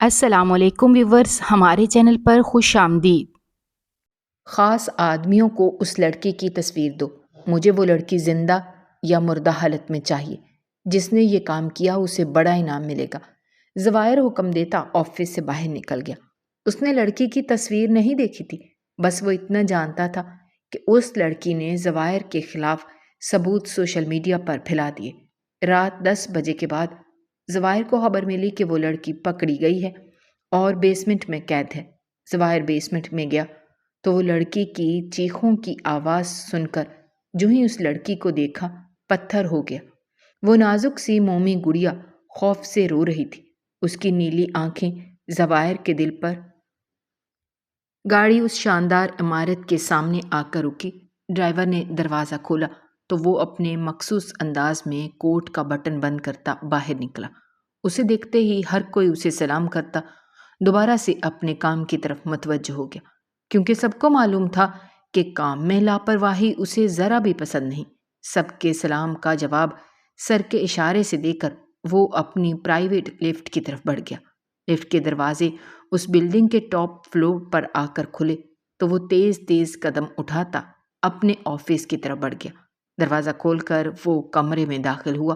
السلام علیکم ویورز، ہمارے چینل پر خوش آمدید۔ خاص آدمیوں کو اس لڑکی کی تصویر دو۔ مجھے وہ لڑکی زندہ یا مردہ حالت میں چاہیے۔ جس نے یہ کام کیا اسے بڑا انعام ملے گا۔ زوائر حکم دیتا آفس سے باہر نکل گیا۔ اس نے لڑکی کی تصویر نہیں دیکھی تھی، بس وہ اتنا جانتا تھا کہ اس لڑکی نے زوائر کے خلاف ثبوت سوشل میڈیا پر پھیلا دیے۔ رات 10 بجے کے بعد زوائر کو خبر ملی کہ وہ لڑکی پکڑی گئی ہے اور بیسمنٹ میں قید ہے۔ زوائر بیسمنٹ میں گیا تو وہ لڑکی کی چیخوں کی آواز سن کر جو ہی اس لڑکی کو دیکھا پتھر ہو گیا۔ وہ نازک سی مومی گڑیا خوف سے رو رہی تھی۔ اس کی نیلی آنکھیں زوائر کے دل پر۔ گاڑی اس شاندار عمارت کے سامنے آ کر رکی۔ ڈرائیور نے دروازہ کھولا تو وہ اپنے مخصوص انداز میں کوٹ کا بٹن بند کرتا باہر نکلا۔ اسے دیکھتے ہی ہر کوئی اسے سلام کرتا دوبارہ سے اپنے کام کی طرف متوجہ ہو گیا، کیونکہ سب کو معلوم تھا کہ کام میں لاپرواہی اسے ذرا بھی پسند نہیں۔ سب کے سلام کا جواب سر کے اشارے سے دے کر وہ اپنی پرائیویٹ لفٹ کی طرف بڑھ گیا۔ لفٹ کے دروازے اس بلڈنگ کے ٹاپ فلور پر آ کر کھلے تو وہ تیز تیز قدم اٹھاتا اپنے آفس کی طرف بڑھ گیا۔ دروازہ کھول کر وہ کمرے میں داخل ہوا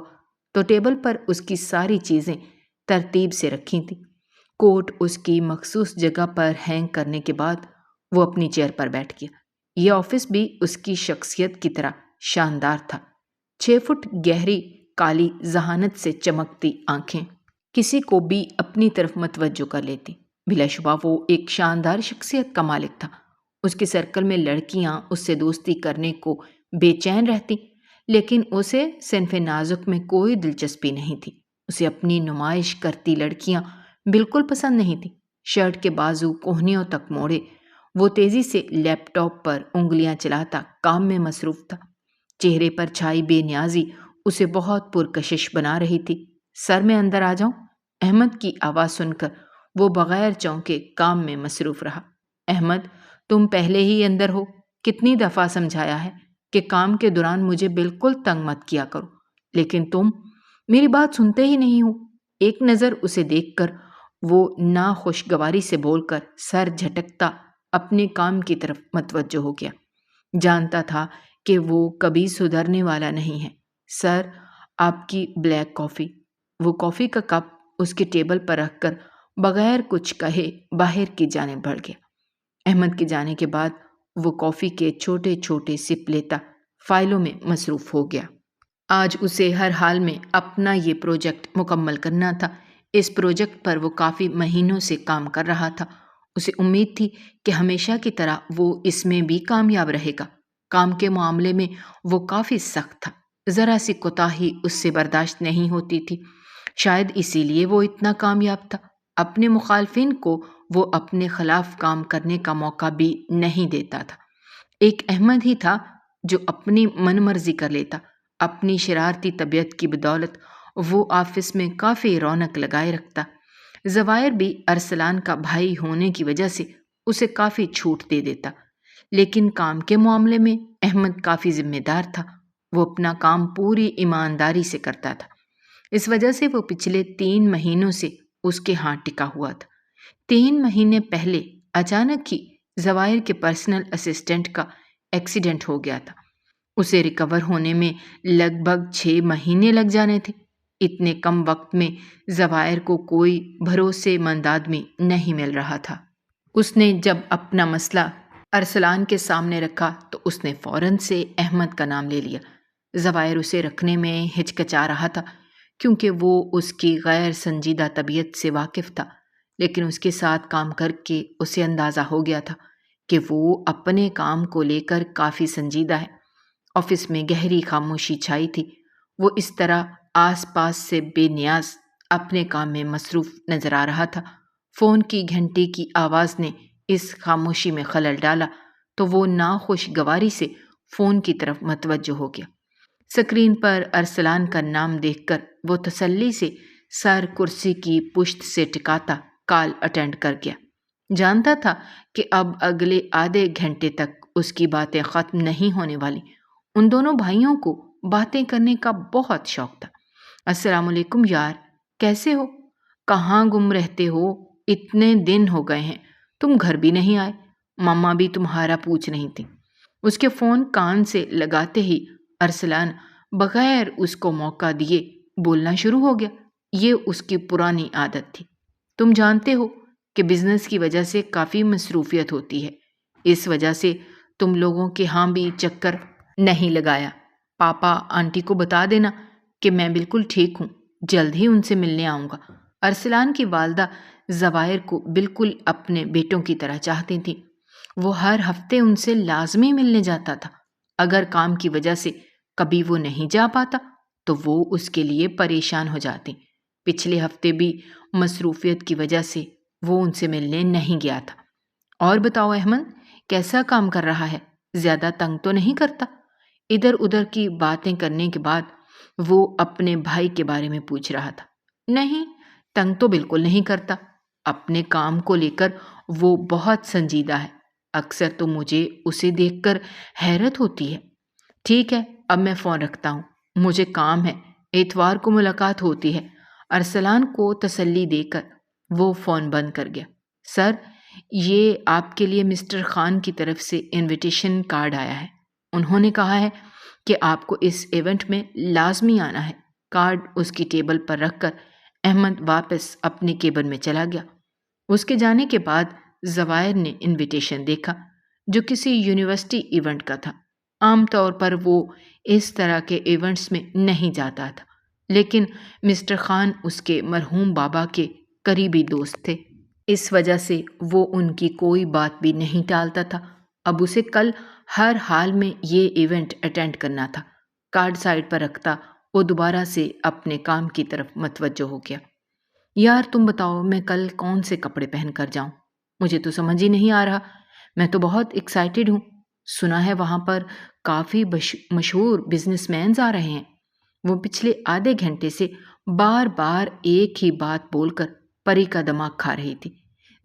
تو ٹیبل پر اس کی ساری چیزیں ترتیب سے رکھی تھیں۔ کوٹ اس کی مخصوص جگہ پر ہینگ کرنے کے بعد وہ اپنی چیئر پر بیٹھ گیا۔ یہ آفس بھی اس کی شخصیت کی طرح شاندار تھا۔ 6 فٹ گہری کالی ذہانت سے چمکتی آنکھیں کسی کو بھی اپنی طرف متوجہ کر لیتی۔ بلا شبہ وہ ایک شاندار شخصیت کا مالک تھا۔ اس کے سرکل میں لڑکیاں اس سے دوستی کرنے کو بے چین رہتی، لیکن اسے صنف نازک میں کوئی دلچسپی نہیں تھی۔ اسے اپنی نمائش کرتی لڑکیاں بالکل پسند نہیں تھیں۔ شرٹ کے بازو کوہنیوں تک موڑے وہ تیزی سے لیپ ٹاپ پر انگلیاں چلاتا کام میں مصروف تھا۔ چہرے پر چھائی بے نیازی اسے بہت پرکشش بنا رہی تھی۔ سر میں اندر آ جاؤں؟ احمد کی آواز سن کر وہ بغیر چونکے کام میں مصروف رہا۔ احمد، تم پہلے ہی اندر ہو۔ کتنی دفعہ سمجھایا ہے کہ کام کے دوران مجھے بالکل تنگ مت کیا کرو، لیکن تم میری بات سنتے ہی نہیں ہو۔ ایک نظر اسے دیکھ کر وہ ناخوشگواری سے بول کر سر جھٹکتا اپنے کام کی طرف متوجہ ہو گیا۔ جانتا تھا کہ وہ کبھی سدھرنے والا نہیں ہے۔ سر، آپ کی بلیک کافی۔ وہ کافی کا کپ اس کے ٹیبل پر رکھ کر بغیر کچھ کہے باہر کی جانب بڑھ گیا۔ احمد کے جانے کے بعد وہ کافی کے چھوٹے چھوٹے سپ لیتا فائلوں میں مصروف ہو گیا۔ آج اسے ہر حال میں اپنا یہ پروجیکٹ مکمل کرنا تھا۔ اس پروجیکٹ پر وہ کافی مہینوں سے کام کر رہا تھا۔ اسے امید تھی کہ ہمیشہ کی طرح وہ اس میں بھی کامیاب رہے گا۔ کام کے معاملے میں وہ کافی سخت تھا۔ ذرا سی کوتاہی اس سے برداشت نہیں ہوتی تھی۔ شاید اسی لیے وہ اتنا کامیاب تھا۔ اپنے مخالفین کو وہ اپنے خلاف کام کرنے کا موقع بھی نہیں دیتا تھا۔ ایک احمد ہی تھا جو اپنی من مرضی کر لیتا۔ اپنی شرارتی طبیعت کی بدولت وہ آفس میں کافی رونق لگائے رکھتا۔ زوائر بھی ارسلان کا بھائی ہونے کی وجہ سے اسے کافی چھوٹ دے دیتا، لیکن کام کے معاملے میں احمد کافی ذمہ دار تھا۔ وہ اپنا کام پوری ایمانداری سے کرتا تھا۔ اس وجہ سے وہ پچھلے 3 مہینوں سے اس کے ہاں ٹکا ہوا تھا۔ 3 مہینے پہلے اچانک ہی زوائر کے پرسنل اسسٹنٹ کا ایکسیڈنٹ ہو گیا تھا۔ اسے ریکور ہونے میں لگ بھگ 6 مہینے لگ جانے تھے۔ اتنے کم وقت میں زوائر کو کوئی بھروسے مند آدمی نہیں مل رہا تھا۔ اس نے جب اپنا مسئلہ ارسلان کے سامنے رکھا تو اس نے فوراً سے احمد کا نام لے لیا۔ زوائر اسے رکھنے میں ہچکچا رہا تھا کیونکہ وہ اس کی غیر سنجیدہ طبیعت سے واقف تھا، لیکن اس کے ساتھ کام کر کے اسے اندازہ ہو گیا تھا کہ وہ اپنے کام کو لے کر کافی سنجیدہ ہے۔ آفس میں گہری خاموشی چھائی تھی۔ وہ اس طرح آس پاس سے بے نیاز اپنے کام میں مصروف نظر آ رہا تھا۔ فون کی گھنٹی کی آواز نے اس خاموشی میں خلل ڈالا تو وہ ناخوشگواری سے فون کی طرف متوجہ ہو گیا۔ اسکرین پر ارسلان کا نام دیکھ کر وہ تسلی سے سر کرسی کی پشت سے ٹکاتا کال اٹینڈ کر گیا۔ جانتا تھا کہ اب اگلے آدھے گھنٹے تک اس کی باتیں ختم نہیں ہونے والی۔ ان دونوں بھائیوں کو باتیں کرنے کا بہت شوق تھا۔ السلام علیکم یار، کیسے ہو؟ کہاں گم رہتے ہو؟ اتنے دن ہو گئے ہیں، تم گھر بھی نہیں آئے، ماما بھی تمہارا پوچھ نہیں تھی۔ اس کے فون کان سے لگاتے ہی ارسلان بغیر اس کو موقع دیے بولنا شروع ہو گیا۔ یہ اس کی پرانی عادت تھی۔ تم جانتے ہو کہ بزنس کی وجہ سے کافی مصروفیت ہوتی ہے، اس وجہ سے تم لوگوں کے ہاں بھی چکر نہیں لگایا۔ پاپا آنٹی کو بتا دینا کہ میں بالکل ٹھیک ہوں، جلد ہی ان سے ملنے آؤں گا۔ ارسلان کی والدہ زوائر کو بالکل اپنے بیٹوں کی طرح چاہتی تھیں۔ وہ ہر ہفتے ان سے لازمی ملنے جاتا تھا۔ اگر کام کی وجہ سے کبھی وہ نہیں جا پاتا تو وہ اس کے لیے پریشان ہو جاتی۔ پچھلے ہفتے بھی مصروفیت کی وجہ سے وہ ان سے ملنے نہیں گیا تھا۔ اور بتاؤ احمد، کیسا کام کر رہا ہے؟ زیادہ تنگ تو نہیں کرتا؟ ادھر ادھر کی باتیں کرنے کے بعد وہ اپنے بھائی کے بارے میں پوچھ رہا تھا۔ نہیں، تنگ تو بالکل نہیں کرتا۔ اپنے کام کو لے کر وہ بہت سنجیدہ ہے۔ اکثر تو مجھے اسے دیکھ کر حیرت ہوتی ہے۔ ٹھیک ہے، اب میں فون رکھتا ہوں، مجھے کام ہے، اتوار کو ملاقات ہوتی ہے۔ ارسلان کو تسلی دے کر وہ فون بند کر گیا۔ سر، یہ آپ کے لیے مسٹر خان کی طرف سے انویٹیشن کارڈ آیا ہے۔ انہوں نے کہا ہے کہ آپ کو اس ایونٹ میں لازمی آنا ہے۔ کارڈ اس کی ٹیبل پر رکھ کر احمد واپس اپنے کیبن میں چلا گیا۔ اس کے جانے کے بعد زوائر نے انویٹیشن دیکھا، جو کسی یونیورسٹی ایونٹ کا تھا۔ عام طور پر وہ اس طرح کے ایونٹس میں نہیں جاتا تھا، لیکن مسٹر خان اس کے مرحوم بابا کے قریبی دوست تھے، اس وجہ سے وہ ان کی کوئی بات بھی نہیں ٹالتا تھا۔ اب اسے کل ہر حال میں یہ ایونٹ اٹینڈ کرنا تھا۔ کارڈ سائڈ پر رکھتا وہ دوبارہ سے اپنے کام کی طرف متوجہ ہو گیا۔ یار تم بتاؤ، میں کل کون سے کپڑے پہن کر جاؤں؟ مجھے تو سمجھ ہی نہیں آ رہا۔ میں تو بہت ایکسائٹیڈ ہوں۔ سنا ہے وہاں پر کافی مشہور بزنس مینز آ رہے ہیں۔ وہ پچھلے آدھے گھنٹے سے بار بار ایک ہی بات بول کر پری کا دماغ کھا رہی تھی۔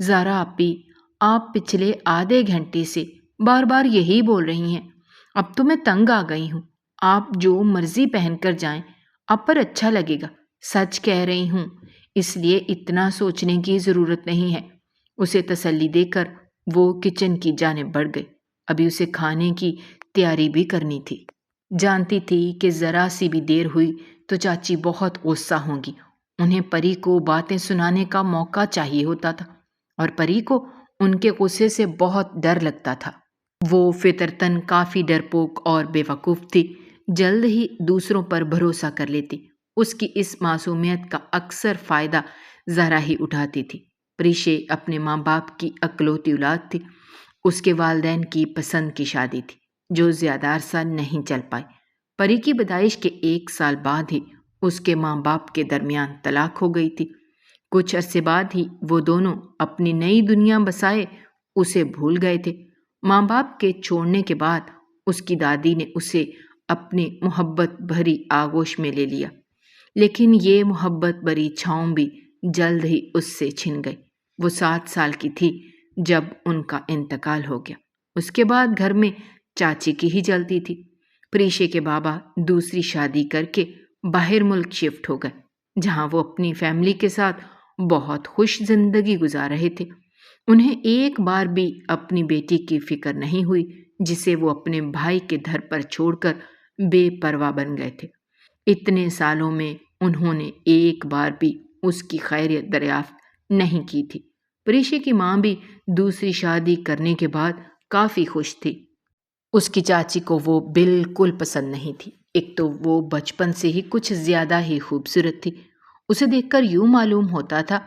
زارا آپی، آپ پچھلے آدھے گھنٹے سے بار بار یہی بول رہی ہیں۔ اب تو میں تنگ آ گئی ہوں۔ آپ جو مرضی پہن کر جائیں، آپ پر اچھا لگے گا۔ سچ کہہ رہی ہوں، اس لیے اتنا سوچنے کی ضرورت نہیں ہے۔ اسے تسلی دے کر وہ کچن کی جانب بڑھ گئی۔ ابھی اسے کھانے کی تیاری بھی کرنی تھی۔ جانتی تھی کہ ذرا سی بھی دیر ہوئی تو چاچی بہت غصہ ہوں گی۔ انہیں پری کو باتیں سنانے کا موقع چاہیے ہوتا تھا، اور پری کو ان کے غصے سے بہت ڈر لگتا تھا۔ وہ فطرتاً کافی ڈرپوک اور بے وقوف تھی، جلد ہی دوسروں پر بھروسہ کر لیتی۔ اس کی اس معصومیت کا اکثر فائدہ زہرا ہی اٹھاتی تھی۔ پریشے اپنے ماں باپ کی اکلوتی اولاد تھی۔ اس کے والدین کی پسند کی شادی تھی، جو زیادہ عرصہ نہیں چل پائی۔ پری کی پیدائش کے 1 سال بعد ہی اس کے ماں باپ کے درمیان طلاق ہو گئی تھی۔ کچھ عرصے بعد ہی وہ دونوں اپنی نئی دنیا بسائے اسے بھول گئے تھے۔ ماں باپ کے چھوڑنے کے بعد اس کی دادی نے اسے اپنی محبت بھری آغوش میں لے لیا، لیکن یہ محبت بھری چھاؤں بھی جلد ہی اس سے چھن گئی۔ وہ 7 سال کی تھی جب ان کا انتقال ہو گیا۔ اس کے بعد گھر میں چاچی کی ہی چلتی تھی۔ پریشے کے بابا دوسری شادی کر کے باہر ملک شفٹ ہو گئے، جہاں وہ اپنی فیملی کے ساتھ بہت خوش زندگی گزار رہے تھے۔ انہیں ایک بار بھی اپنی بیٹی کی فکر نہیں ہوئی، جسے وہ اپنے بھائی کے دھر پر چھوڑ کر بے پرواہ بن گئے تھے۔ اتنے سالوں میں انہوں نے ایک بار بھی اس کی خیریت دریافت نہیں کی تھی۔ پریشے کی ماں بھی دوسری شادی کرنے کے بعد کافی خوش تھی۔ اس کی چاچی کو وہ بالکل پسند نہیں تھی۔ ایک تو وہ بچپن سے ہی کچھ زیادہ ہی خوبصورت تھی۔ اسے دیکھ کر یوں معلوم ہوتا تھا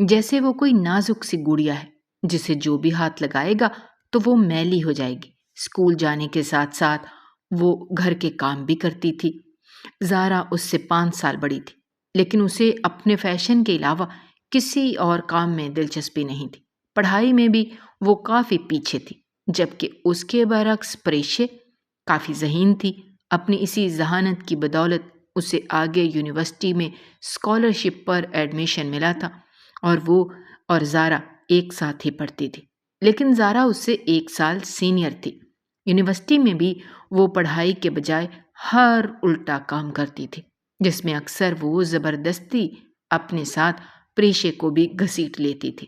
جیسے وہ کوئی نازک سی گڑیا ہے، جسے جو بھی ہاتھ لگائے گا تو وہ میلی ہو جائے گی۔ اسکول جانے کے ساتھ ساتھ وہ گھر کے کام بھی کرتی تھی۔ زارا اس سے 5 سال بڑی تھی، لیکن اسے اپنے فیشن کے علاوہ کسی اور کام میں دلچسپی نہیں تھی۔ پڑھائی میں بھی وہ کافی پیچھے تھی، جبکہ اس کے برعکس پریشے کافی ذہین تھی۔ اپنی اسی ذہانت کی بدولت اسے آگے یونیورسٹی میں اسکالرشپ پر ایڈمیشن ملا تھا، اور وہ اور زارا ایک ساتھ ہی پڑھتی تھی، لیکن زارا اس سے 1 سال سینئر تھی۔ یونیورسٹی میں بھی وہ پڑھائی کے بجائے ہر الٹا کام کرتی تھی، جس میں اکثر وہ زبردستی اپنے ساتھ پریشے کو بھی گھسیٹ لیتی تھی۔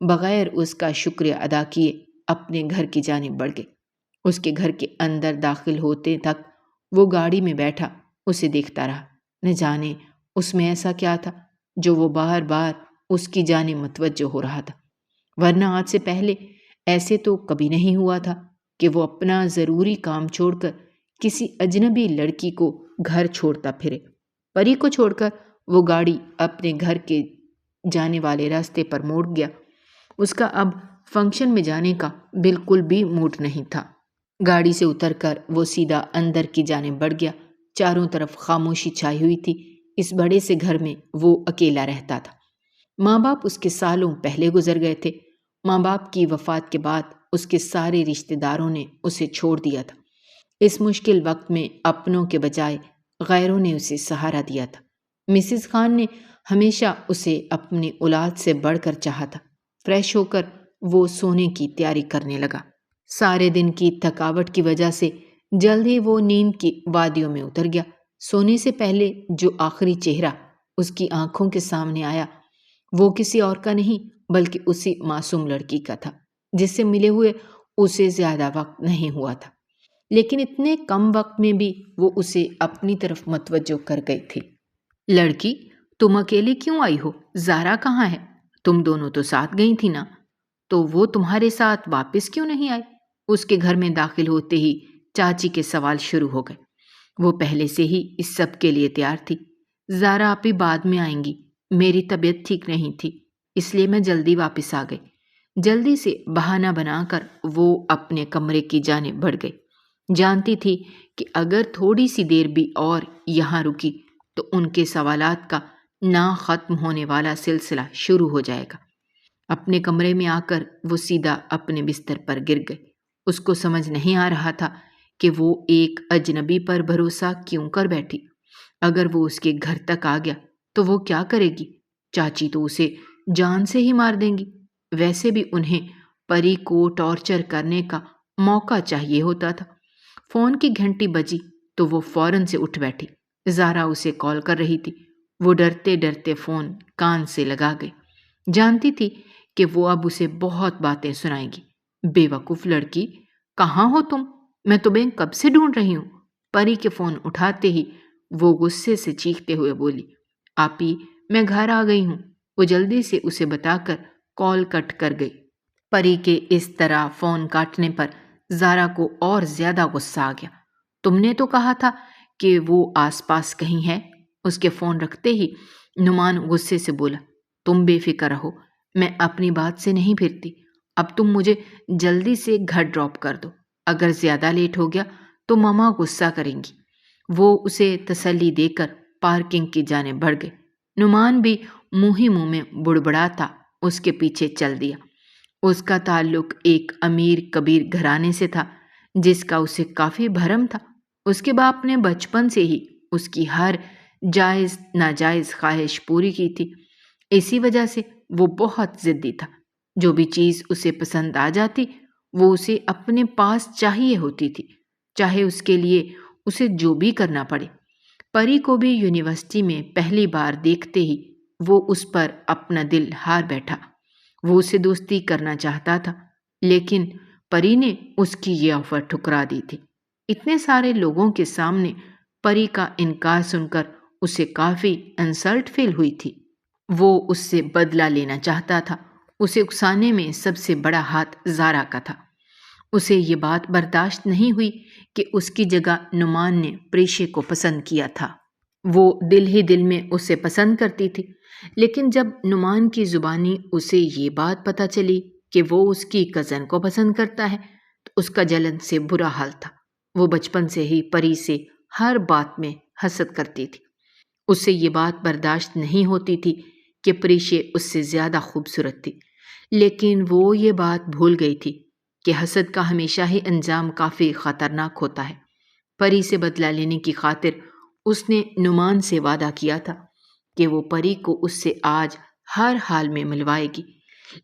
بغیر اس کا شکریہ ادا کیے اپنے گھر کی جانب بڑھ گئے۔ اس کے گھر کے اندر داخل ہوتے تک وہ گاڑی میں بیٹھا اسے دیکھتا رہا۔ نہ جانے اس میں ایسا کیا تھا جو وہ بار بار اس کی جانب متوجہ ہو رہا تھا، ورنہ آج سے پہلے ایسے تو کبھی نہیں ہوا تھا کہ وہ اپنا ضروری کام چھوڑ کر کسی اجنبی لڑکی کو گھر چھوڑتا پھرے۔ پری کو چھوڑ کر وہ گاڑی اپنے گھر کے جانے والے راستے پر موڑ گیا۔ اس کا اب فنکشن میں جانے کا بالکل بھی موڈ نہیں تھا۔ گاڑی سے اتر کر وہ سیدھا اندر کی جانب بڑھ گیا۔ چاروں طرف خاموشی چھائی ہوئی تھی۔ اس بڑے سے گھر میں وہ اکیلا رہتا تھا۔ ماں باپ اس کے سالوں پہلے گزر گئے تھے۔ ماں باپ کی وفات کے بعد اس کے سارے رشتہ داروں نے اسے چھوڑ دیا تھا۔ اس مشکل وقت میں اپنوں کے بجائے غیروں نے اسے سہارا دیا تھا۔ مسز خان نے ہمیشہ اسے اپنی اولاد سے بڑھ کر چاہا تھا۔ فریش ہو کر وہ سونے کی تیاری کرنے لگا۔ سارے دن کی تھکاوٹ کی وجہ سے جلد ہی وہ نیند کی وادیوں میں اتر گیا۔ سونے سے پہلے جو آخری چہرہ اس کی آنکھوں کے سامنے آیا وہ کسی اور کا نہیں بلکہ اسی معصوم لڑکی کا تھا جس سے ملے ہوئے اسے زیادہ وقت نہیں ہوا تھا، لیکن اتنے کم وقت میں بھی وہ اسے اپنی طرف متوجہ کر گئی تھی۔ لڑکی، تم اکیلے کیوں آئی ہو؟ زارا کہاں ہے؟ تم دونوں تو ساتھ گئی تھی نا، تو وہ تمہارے ساتھ واپس کیوں نہیں آئی؟ اس کے گھر میں داخل ہوتے ہی چاچی کے سوال شروع ہو گئے۔ وہ پہلے سے ہی اس سب کے لیے تیار تھی۔ زارا آپی بعد میں آئیں گی، میری طبیعت ٹھیک نہیں تھی اس لیے میں جلدی واپس آ گئی۔ جلدی سے بہانہ بنا کر وہ اپنے کمرے کی جانب بڑھ گئی۔ جانتی تھی کہ اگر تھوڑی سی دیر بھی اور یہاں رکی تو ان کے سوالات کا نہ ختم ہونے والا سلسلہ شروع ہو جائے گا۔ اپنے کمرے میں آ کر وہ سیدھا اپنے بستر پر گر گئی۔ اس کو سمجھ نہیں آ رہا تھا کہ وہ ایک اجنبی پر بھروسہ کیوں کر بیٹھی۔ اگر وہ اس کے گھر تک آ گیا تو وہ کیا کرے گی؟ چاچی تو اسے جان سے ہی مار دیں گی۔ ویسے بھی انہیں پری کو ٹارچر کرنے کا موقع چاہیے ہوتا تھا۔ فون کی گھنٹی بجی تو وہ فوراً سے اٹھ بیٹھی۔ زارا اسے کال کر رہی تھی۔ وہ ڈرتے ڈرتے فون کان سے لگا گئی۔ جانتی تھی کہ وہ اب اسے بہت باتیں سنائے گی۔ بے وقوف لڑکی، کہاں ہو تم؟ میں تمہیں کب سے ڈھونڈ رہی ہوں۔ پری کے فون اٹھاتے ہی وہ غصے سے چیختے ہوئے بولی، آپی میں گھر آ گئی ہوں۔ وہ جلدی سے اسے بتا کر کال کٹ کر گئی۔ پری کے اس طرح فون کاٹنے پر زارا کو اور زیادہ غصہ آ گیا۔ تم نے تو کہا تھا کہ وہ آس پاس کہیں ہے۔ اس کے فون رکھتے ہی نعمان غصے سے بولا، تم بے فکر رہو، میں اپنی بات سے نہیں پھرتی۔ اب تم مجھے جلدی سے گھر ڈراپ کر دو۔ اگر زیادہ لیٹ ہو گیا تو ماما غصہ کریں گی۔ وہ اسے تسلی دے کر پارکنگ کی جانب بڑھ گئے۔ نعمان بھی منہ ہی منہ میں بڑبڑاتا اس کے پیچھے چل دیا۔ اس کا تعلق ایک امیر کبیر گھرانے سے تھا جس کا اسے کافی بھرم تھا۔ اس کے باپ نے بچپن سے ہی اس کی ہر جائز ناجائز خواہش پوری کی تھی۔ اسی وجہ سے وہ بہت ضدی تھا۔ جو بھی چیز اسے پسند آ جاتی وہ اسے اپنے پاس چاہیے ہوتی تھی، چاہے اس کے لیے اسے جو بھی کرنا پڑے۔ پری کو بھی یونیورسٹی میں پہلی بار دیکھتے ہی وہ اس پر اپنا دل ہار بیٹھا۔ وہ اسے دوستی کرنا چاہتا تھا لیکن پری نے اس کی یہ آفر ٹھکرا دی تھی۔ اتنے سارے لوگوں کے سامنے پری کا انکار سن کر اسے کافی انسلٹ فیل ہوئی تھی۔ وہ اس سے بدلہ لینا چاہتا تھا۔ اسے اکسانے میں سب سے بڑا ہاتھ زارا کا تھا۔ اسے یہ بات برداشت نہیں ہوئی کہ اس کی جگہ نعمان نے پریشے کو پسند کیا تھا۔ وہ دل ہی دل میں اسے پسند کرتی تھی، لیکن جب نعمان کی زبانی اسے یہ بات پتہ چلی کہ وہ اس کی کزن کو پسند کرتا ہے تو اس کا جلن سے برا حال تھا۔ وہ بچپن سے ہی پری سے ہر بات میں حسد کرتی تھی۔ اس سے یہ بات برداشت نہیں ہوتی تھی کہ پریشے اس سے زیادہ خوبصورت تھی، لیکن وہ یہ بات بھول گئی تھی کہ حسد کا ہمیشہ ہی انجام کافی خطرناک ہوتا ہے۔ پری سے بدلہ لینے کی خاطر اس نے نعمان سے وعدہ کیا تھا کہ وہ پری کو اس سے آج ہر حال میں ملوائے گی،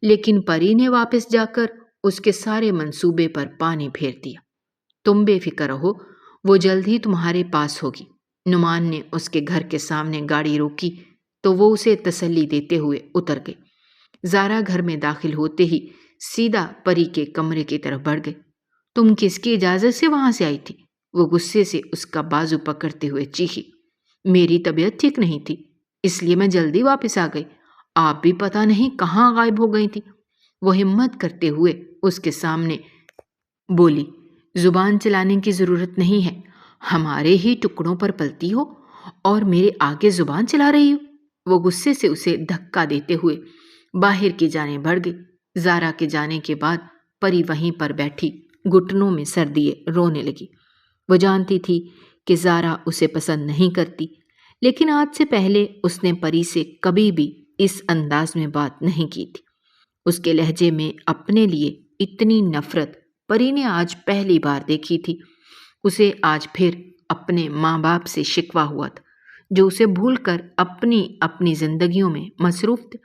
لیکن پری نے واپس جا کر اس کے سارے منصوبے پر پانی پھیر دیا۔ تم بے فکر رہو، وہ جلد ہی تمہارے پاس ہوگی۔ نعمان نے اس کے گھر کے سامنے گاڑی روکی تو وہ اسے تسلی دیتے ہوئے اتر گئی۔ زارا گھر میں داخل ہوتے ہی سیدھا پری کے کمرے کی طرف بڑھ گئی۔ تم کس کی اجازت سے وہاں سے آئی تھی؟ وہ غصے سے اس کا بازو پکڑتے ہوئے چیخی۔ میری طبیعت ٹھیک نہیں تھی، اس لیے میں جلدی واپس آ گئی۔ آپ بھی پتہ نہیں کہاں غائب ہو گئی تھی۔ وہ ہمت کرتے ہوئے اس کے سامنے بولی۔ زبان چلانے کی ضرورت نہیں ہے، ہمارے ہی ٹکڑوں پر پلتی ہو اور میرے آگے زبان چلا رہی ہو۔ وہ غصے سے اسے دھکا دیتے ہوئے باہر کی جانب بڑھ گئی۔ زارا کے جانے کے بعد پری وہیں پر بیٹھی گھٹنوں میں سر دیے رونے لگی۔ وہ جانتی تھی کہ زارا اسے پسند نہیں کرتی، لیکن آج سے پہلے اس نے پری سے کبھی بھی اس انداز میں بات نہیں کی تھی۔ اس کے لہجے میں اپنے لیے اتنی نفرت پری نے آج پہلی بار دیکھی تھی۔ اسے آج پھر اپنے ماں باپ سے شکوہ ہوا تھا، جو اسے بھول کر اپنی زندگیوں میں مصروف تھے،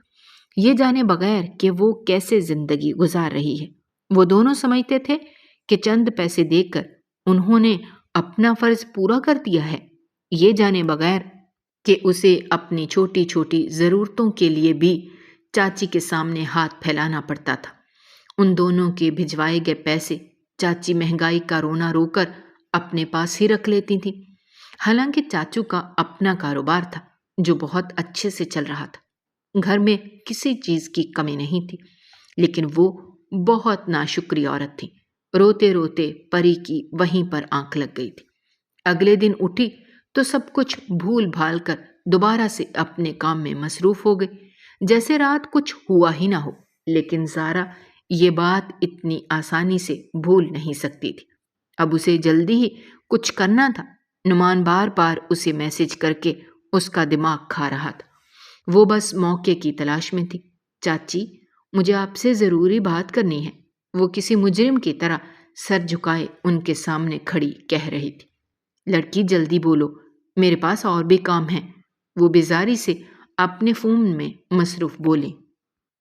یہ جانے بغیر کہ وہ کیسے زندگی گزار رہی ہے۔ وہ دونوں سمجھتے تھے کہ چند پیسے دے کر انہوں نے اپنا فرض پورا کر دیا ہے، یہ جانے بغیر کہ اسے اپنی چھوٹی چھوٹی ضرورتوں کے لیے بھی چاچی کے سامنے ہاتھ پھیلانا پڑتا تھا۔ ان دونوں کے بھجوائے گئے پیسے چاچی مہنگائی کا رونا رو کر اپنے پاس ہی رکھ لیتی تھی۔ حالانکہ چاچو کا اپنا کاروبار تھا جو بہت اچھے سے چل رہا تھا، گھر میں کسی چیز کی کمی نہیں تھی، لیکن وہ بہت ناشکری عورت تھی۔ روتے روتے پری کی وہیں پر آنکھ لگ گئی تھی۔ اگلے دن اٹھی تو سب کچھ بھول بھال کر دوبارہ سے اپنے کام میں مصروف ہو گئی، جیسے رات کچھ ہوا ہی نہ ہو۔ لیکن زارا یہ بات اتنی آسانی سے بھول نہیں سکتی تھی۔ اب اسے جلدی ہی کچھ کرنا تھا۔ نعمان بار بار اسے میسج کر کے اس کا دماغ کھا رہا تھا۔ وہ بس موقع کی تلاش میں تھی۔ چاچی، مجھے آپ سے ضروری بات کرنی ہے، وہ کسی مجرم کی طرح سر جھکائے ان کے سامنے کھڑی کہہ رہی تھی۔ لڑکی جلدی بولو، میرے پاس اور بھی کام ہیں۔ وہ بیزاری سے اپنے فون میں مصروف بولی۔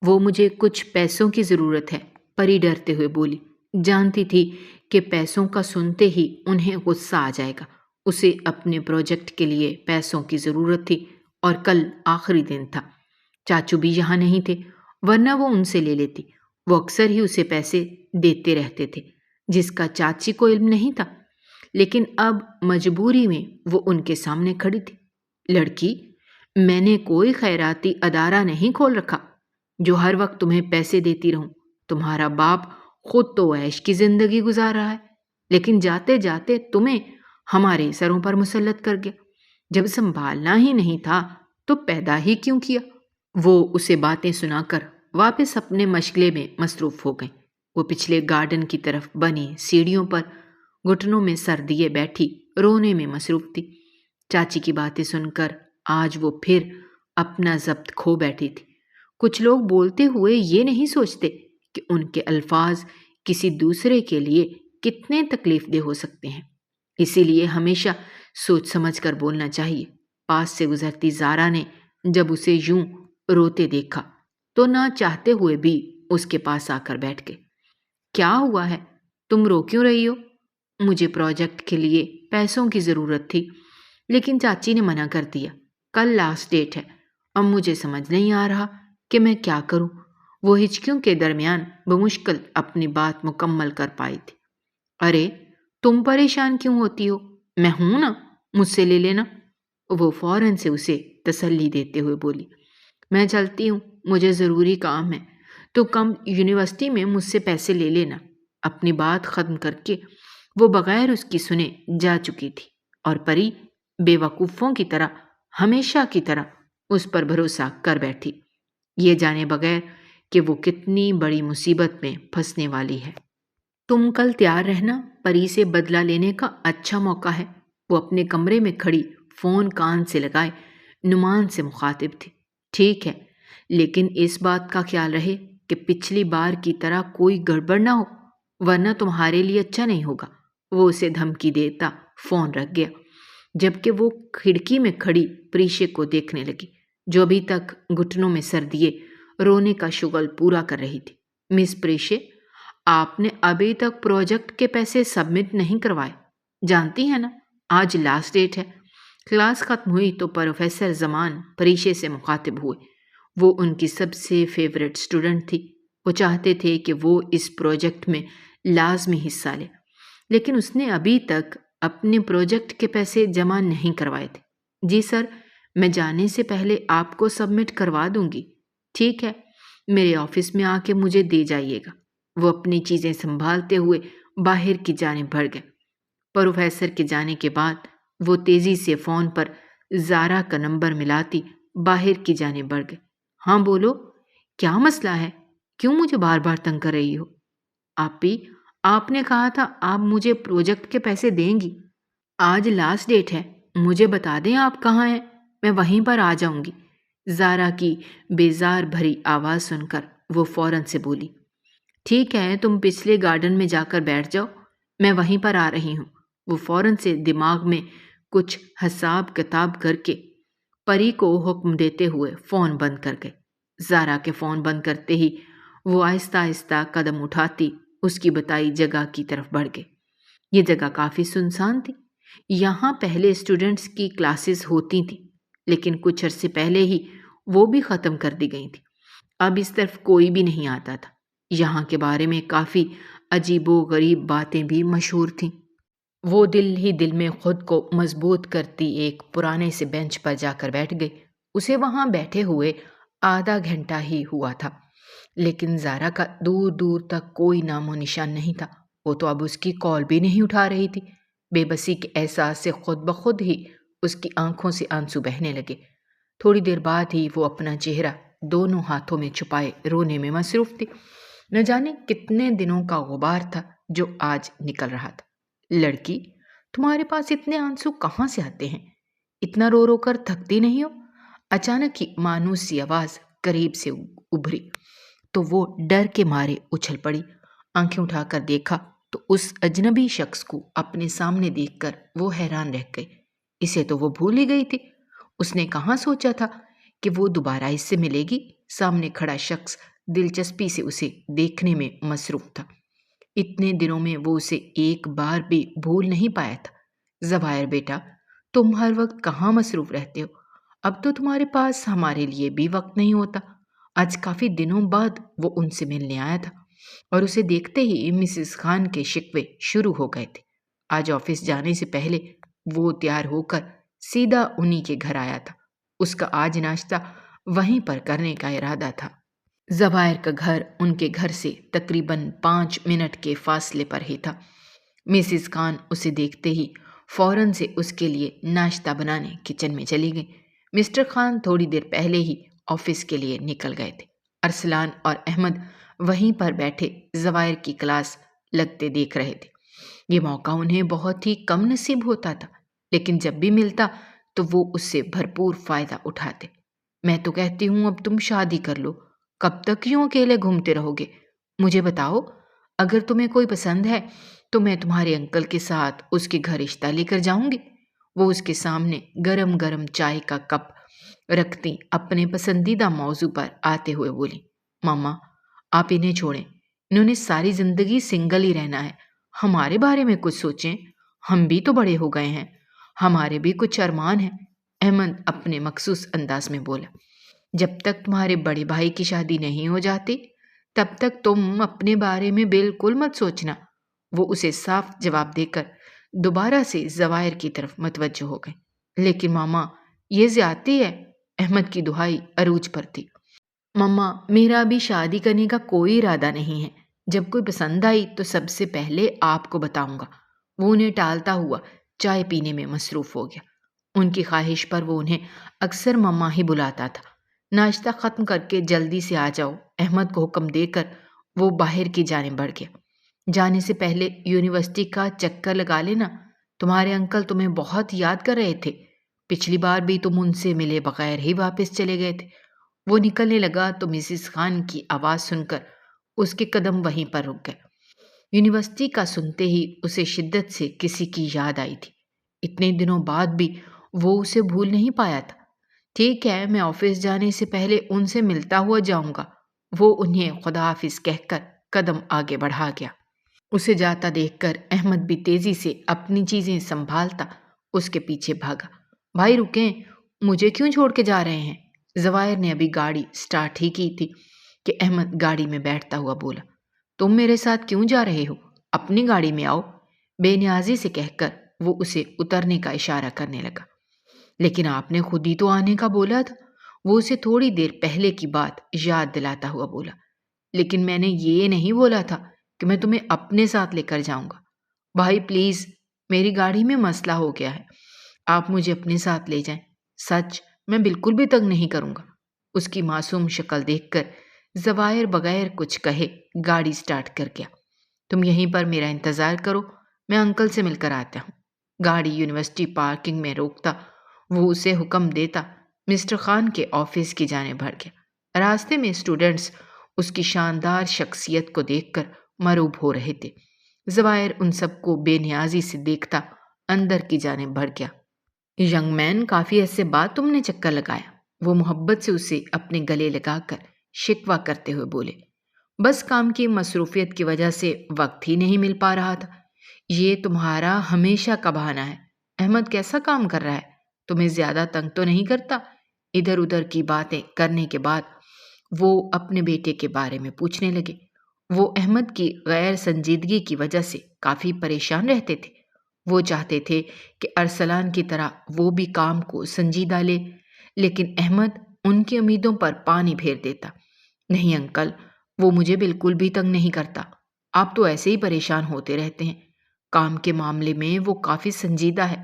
وہ مجھے کچھ پیسوں کی ضرورت ہے، پری ڈرتے ہوئے بولی۔ جانتی تھی کہ پیسوں کا سنتے ہی انہیں غصہ آ جائے گا۔ اسے اپنے پروجیکٹ کے لیے پیسوں کی ضرورت تھی اور کل آخری دن تھا۔ چاچو بھی یہاں نہیں تھے، ورنہ وہ ان سے لے لیتی۔ وہ اکثر ہی اسے پیسے دیتے رہتے تھے، جس کا چاچی کو علم نہیں تھا، لیکن اب مجبوری میں وہ ان کے سامنے کھڑی تھی۔ لڑکی، میں نے کوئی خیراتی ادارہ نہیں کھول رکھا جو ہر وقت تمہیں پیسے دیتی رہوں۔ تمہارا باپ خود تو عیش کی زندگی گزار رہا ہے، لیکن جاتے جاتے تمہیں ہمارے سروں پر مسلط کر گیا۔ جب سنبھالنا ہی نہیں تھا تو پیدا ہی کیوں کیا؟ وہ اسے باتیں سنا کر واپس اپنے مشغلے میں مصروف ہو گئیں۔ وہ پچھلے گارڈن کی طرف بنی سیڑھیوں پر گھٹنوں میں سر دیے بیٹھی رونے میں مصروف تھی۔ چاچی کی باتیں سن کر آج وہ پھر اپنا ضبط کھو بیٹھی تھی۔ کچھ لوگ بولتے ہوئے یہ نہیں سوچتے کہ ان کے الفاظ کسی دوسرے کے لیے کتنے تکلیف دہ ہو سکتے ہیں، اسی لیے ہمیشہ سوچ سمجھ کر بولنا چاہیے۔ پاس سے گزرتی زارا نے جب اسے یوں روتے دیکھا تو نہ چاہتے ہوئے بھی اس کے پاس آ کر بیٹھ گئے۔ کیا ہوا ہے؟ تم رو کیوں رہی ہو؟ مجھے پروجیکٹ کے لیے پیسوں کی ضرورت تھی، لیکن چاچی نے منع کر دیا۔ کل لاسٹ ڈیٹ ہے۔ اب مجھے سمجھ نہیں آ رہا کہ میں کیا کروں۔ وہ ہچکیوں کے درمیان بمشکل اپنی بات مکمل کر پائی تھی۔ ارے تم پریشان کیوں ہوتی ہو؟ میں ہوں نا، مجھ سے لے لینا۔ وہ فوراً سے اسے تسلی دیتے ہوئے بولی۔ میں چلتی ہوں، مجھے ضروری کام ہے، تو کم یونیورسٹی میں مجھ سے پیسے لے لینا۔ اپنی بات ختم کر کے وہ بغیر اس کی سنے جا چکی تھی، اور پری بے وقوفوں کی طرح ہمیشہ کی طرح اس پر بھروسہ کر بیٹھی، یہ جانے بغیر کہ وہ کتنی بڑی مصیبت میں پھنسنے والی ہے۔ تم کل تیار رہنا، پری سے بدلہ لینے کا اچھا موقع ہے۔ وہ اپنے کمرے میں کھڑی فون کان سے لگائے نعمان سے مخاطب تھی۔ ٹھیک ہے، لیکن اس بات کا خیال رہے کہ پچھلی بار کی طرح کوئی گڑبڑ نہ ہو، ورنہ تمہارے لیے اچھا نہیں ہوگا۔ وہ اسے دھمکی دیتا فون رکھ گیا، جبکہ وہ کھڑکی میں کھڑی پریشے کو دیکھنے لگی، جو ابھی تک گھٹنوں میں سر دیے رونے کا شغل پورا کر رہی تھی۔ مس پریشے، آپ نے ابھی تک پروجیکٹ کے پیسے سبمٹ نہیں کروائے، جانتی ہیں نا آج لاسٹ ڈیٹ ہے۔ کلاس ختم ہوئی تو پروفیسر زمان پریشے سے مخاطب ہوئے۔ وہ ان کی سب سے فیورٹ اسٹوڈنٹ تھی۔ وہ چاہتے تھے کہ وہ اس پروجیکٹ میں لازمی حصہ لے، لیکن اس نے ابھی تک اپنے پروجیکٹ کے پیسے جمع نہیں کروائے تھے۔ جی سر، میں جانے سے پہلے آپ کو سبمٹ کروا دوں گی۔ ٹھیک ہے، میرے آفس میں آ کے مجھے دے جائیے گا۔ وہ اپنی چیزیں سنبھالتے ہوئے باہر کی جانب بڑھ گئے۔ پروفیسر کے جانے کے بعد وہ تیزی سے فون پر زارا کا نمبر ملاتی باہر کی جانب بڑھ گئے۔ ہاں بولو، کیا مسئلہ ہے؟ کیوں مجھے بار بار تنگ کر رہی ہو؟ آپی، آپ نے کہا تھا آپ مجھے پروجیکٹ کے پیسے دیں گی۔ آج لاسٹ ڈیٹ ہے، مجھے بتا دیں آپ کہاں ہیں، میں وہیں پر آ جاؤں گی۔ زارا کی بیزار بھری آواز سن کر وہ فوراً سے بولی، ٹھیک ہے، تم پچھلے گارڈن میں جا کر بیٹھ جاؤ، میں وہیں پر آ رہی ہوں۔ وہ فوراً سے دماغ میں کچھ حساب کتاب کر کے پری کو حکم دیتے ہوئے فون بند کر گئے۔ زارا کے فون بند کرتے ہی وہ آہستہ آہستہ قدم اٹھاتی اس کی بتائی جگہ کی طرف بڑھ گئے۔ یہ جگہ کافی سنسان تھی۔ یہاں پہلے اسٹوڈنٹس کی کلاسز ہوتی تھیں، لیکن کچھ عرصے پہلے ہی وہ بھی ختم کر دی گئی تھی۔ اب اس طرف کوئی بھی نہیں آتا تھا۔ یہاں کے بارے میں کافی عجیب و غریب باتیں بھی مشہور تھیں۔ وہ دل ہی دل میں خود کو مضبوط کرتی ایک پرانے سے بینچ پر جا کر بیٹھ گئی۔ اسے وہاں بیٹھے ہوئے آدھا گھنٹہ ہی ہوا تھا، لیکن زارا کا دور دور تک کوئی نام و نشان نہیں تھا۔ وہ تو اب اس کی کال بھی نہیں اٹھا رہی تھی۔ بے بسی کے احساس سے خود بخود ہی اس کی آنکھوں سے آنسو بہنے لگے۔ تھوڑی دیر بعد ہی وہ اپنا چہرہ دونوں ہاتھوں میں چھپائے رونے میں مصروف تھی۔ نہ جانے کتنے دنوں کا غبار تھا جو آج نکل رہا تھا۔ لڑکی، تمہارے پاس اتنے آنسو کہاں سے آتے ہیں؟ اتنا رو رو کر تھکتی نہیں ہو؟ اچانک ہی مانوس سی آواز قریب سے ابھری تو وہ ڈر کے مارے اچھل پڑی۔ آنکھیں اٹھا کر دیکھا تو اس اجنبی شخص کو اپنے سامنے دیکھ کر وہ حیران رہ گئی۔ اسے تو وہ بھول ہی گئی تھی۔ اس نے کہاں سوچا تھا کہ وہ دوبارہ اس سے ملے گی۔ سامنے کھڑا شخص دلچسپی سے اسے دیکھنے میں مصروف تھا۔ اتنے دنوں میں وہ اسے ایک بار بھی بھول نہیں پایا تھا۔ زوائر بیٹا، تم ہر وقت کہاں مصروف رہتے ہو؟ اب تو تمہارے پاس ہمارے لیے بھی وقت نہیں ہوتا۔ آج کافی دنوں بعد وہ ان سے ملنے آیا تھا، اور اسے دیکھتے ہی مسز خان کے شکوے شروع ہو گئے تھے۔ آج آفس جانے سے پہلے وہ تیار ہو کر سیدھا انہی کے گھر آیا تھا۔ اس کا آج ناشتہ وہیں پر کرنے کا ارادہ تھا۔ زوائر کا گھر ان کے گھر سے تقریباً 5 منٹ کے فاصلے پر ہی تھا۔ مسز خان اسے دیکھتے ہی فوراً سے اس کے لیے ناشتہ بنانے کچن میں چلی گئی۔ مسٹر خان تھوڑی دیر پہلے ہی آفس کے لیے نکل گئے تھے۔ ارسلان اور احمد وہیں پر بیٹھے زوائر کی کلاس لگتے دیکھ رہے تھے۔ یہ موقع انہیں بہت ہی کم نصیب ہوتا تھا، لیکن جب بھی ملتا تو وہ اس سے بھرپور فائدہ اٹھاتے۔ میں تو کہتی ہوں اب تم شادی کر لو، کب تک یوں اکیلے گھومتے رہو گے؟ مجھے بتاؤ، اگر تمہیں کوئی پسند ہے تو میں تمہارے انکل کے ساتھ اس کے گھر رشتہ لے کر جاؤں گی۔ وہ اس کے سامنے گرم گرم چائے کا کپ رکھتی اپنے پسندیدہ موضوع پر آتے ہوئے بولی، ماما آپ انہیں چھوڑیں، انہوں نے ساری زندگی سنگل ہی رہنا ہے۔ ہمارے بارے میں کچھ سوچیں، ہم بھی تو بڑے ہو گئے ہیں، ہمارے بھی کچھ ارمان ہیں۔ احمد اپنے مخصوص انداز میں بولا، جب تک تمہارے بڑے بھائی کی شادی نہیں ہو جاتی تب تک تم اپنے بارے میں بالکل مت سوچنا۔ وہ اسے صاف جواب دے کر دوبارہ سے زوائر کی طرف متوجہ ہو گئے۔ لیکن ماما یہ زیادتی ہے، احمد کی دہائی عروج پر تھی۔ ماما میرا ابھی شادی کرنے کا کوئی ارادہ نہیں ہے، جب کوئی پسند آئی تو سب سے پہلے آپ کو بتاؤں گا۔ وہ انہیں ٹالتا ہوا چائے پینے میں مصروف ہو گیا۔ ان کی خواہش پر وہ انہیں اکثر مما ہی بلاتا تھا۔ ناشتہ ختم کر کے جلدی سے آ جاؤ، احمد کو حکم دے کر وہ باہر کی جانب بڑھ گیا۔ جانے سے پہلے یونیورسٹی کا چکر لگا لینا، تمہارے انکل تمہیں بہت یاد کر رہے تھے، پچھلی بار بھی تم ان سے ملے بغیر ہی واپس چلے گئے تھے۔ وہ نکلنے لگا تو مسز خان کی آواز سن کر اس کے قدم وہیں پر رک گئے۔ یونیورسٹی کا سنتے ہی اسے شدت سے کسی کی یاد آئی تھی۔ اتنے دنوں بعد بھی وہ اسے بھول نہیں پایا تھا۔ ٹھیک ہے، میں آفس جانے سے پہلے ان سے ملتا ہوا جاؤں گا۔ وہ انہیں خدا حافظ کہہ کر قدم آگے بڑھا گیا۔ اسے جاتا دیکھ کر احمد بھی تیزی سے اپنی چیزیں سنبھالتا اس کے پیچھے بھاگا۔ بھائی رکیں، مجھے کیوں چھوڑ کے جا رہے ہیں؟ زوائر نے ابھی گاڑی سٹارٹ ہی کی تھی کہ احمد گاڑی میں بیٹھتا ہوا بولا، تم میرے ساتھ کیوں جا رہے ہو؟ اپنی گاڑی میں آؤ، بے نیازی سے کہہ کر وہ اسے اترنے کا اشارہ کرنے لگا۔ لیکن آپ نے خود ہی تو آنے کا بولا تھا، وہ اسے تھوڑی دیر پہلے کی بات یاد دلاتا ہوا بولا۔ لیکن میں نے یہ نہیں بولا تھا کہ میں تمہیں اپنے ساتھ لے کر جاؤں گا۔ بھائی پلیز، میری گاڑی میں مسئلہ ہو گیا ہے، آپ مجھے اپنے ساتھ لے جائیں، سچ میں بالکل بھی تنگ نہیں کروں گا۔ اس کی معصوم شکل دیکھ کر زوائر بغیر کچھ کہے گاڑی سٹارٹ کر گیا۔ تم یہیں پر میرا انتظار کرو، میں انکل سے مل کر آتا ہوں۔ گاڑی یونیورسٹی پارکنگ میں روکتا وہ اسے حکم دیتا مسٹر خان کے آفس کی جانب بڑھ گیا۔ راستے میں اسٹوڈنٹس اس کی شاندار شخصیت کو دیکھ کر مرعوب ہو رہے تھے۔ زوائر ان سب کو بے نیازی سے دیکھتا اندر کی جانب بڑھ گیا۔ ینگ مین، کافی عرصے بعد تم نے چکر لگایا، وہ محبت سے اسے اپنے گلے لگا کر شکوہ کرتے ہوئے بولے۔ بس کام کی مصروفیت کی وجہ سے وقت ہی نہیں مل پا رہا تھا۔ یہ تمہارا ہمیشہ کا بہانہ ہے۔ احمد کیسا کام کر رہا ہے؟ تمہیں زیادہ تنگ تو نہیں کرتا؟ ادھر ادھر کی باتیں کرنے کے بعد وہ اپنے بیٹے کے بارے میں پوچھنے لگے۔ وہ احمد کی غیر سنجیدگی کی وجہ سے کافی پریشان رہتے تھے۔ وہ چاہتے تھے کہ ارسلان کی طرح وہ بھی کام کو سنجیدہ لے، لیکن احمد ان کی امیدوں پر پانی پھیر دیتا۔ نہیں انکل، وہ مجھے بالکل بھی تنگ نہیں کرتا، آپ تو ایسے ہی پریشان ہوتے رہتے ہیں۔ کام کے معاملے میں وہ کافی سنجیدہ ہے،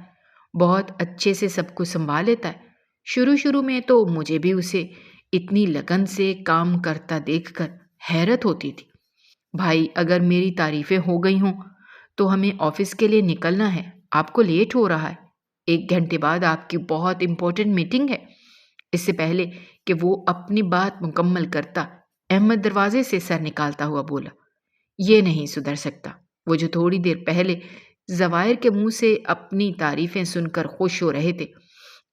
بہت اچھے سے سب کو سنبھال لیتا ہے۔ شروع میں تو مجھے بھی اسے اتنی لگن سے کام کرتا دیکھ کر حیرت ہوتی تھی۔ بھائی، اگر میری تعریفیں ہو گئی ہوں تو ہمیں آفس کے لیے نکلنا ہے، آپ کو لیٹ ہو رہا ہے۔ 1 گھنٹے بعد آپ کی بہت امپورٹنٹ میٹنگ ہے۔ اس سے پہلے کہ وہ اپنی بات مکمل کرتا، احمد دروازے سے سر نکالتا ہوا بولا۔ یہ نہیں سدھر سکتا۔ وہ جو تھوڑی دیر پہلے زوائر کے منہ سے اپنی تعریفیں سن کر خوش ہو رہے تھے،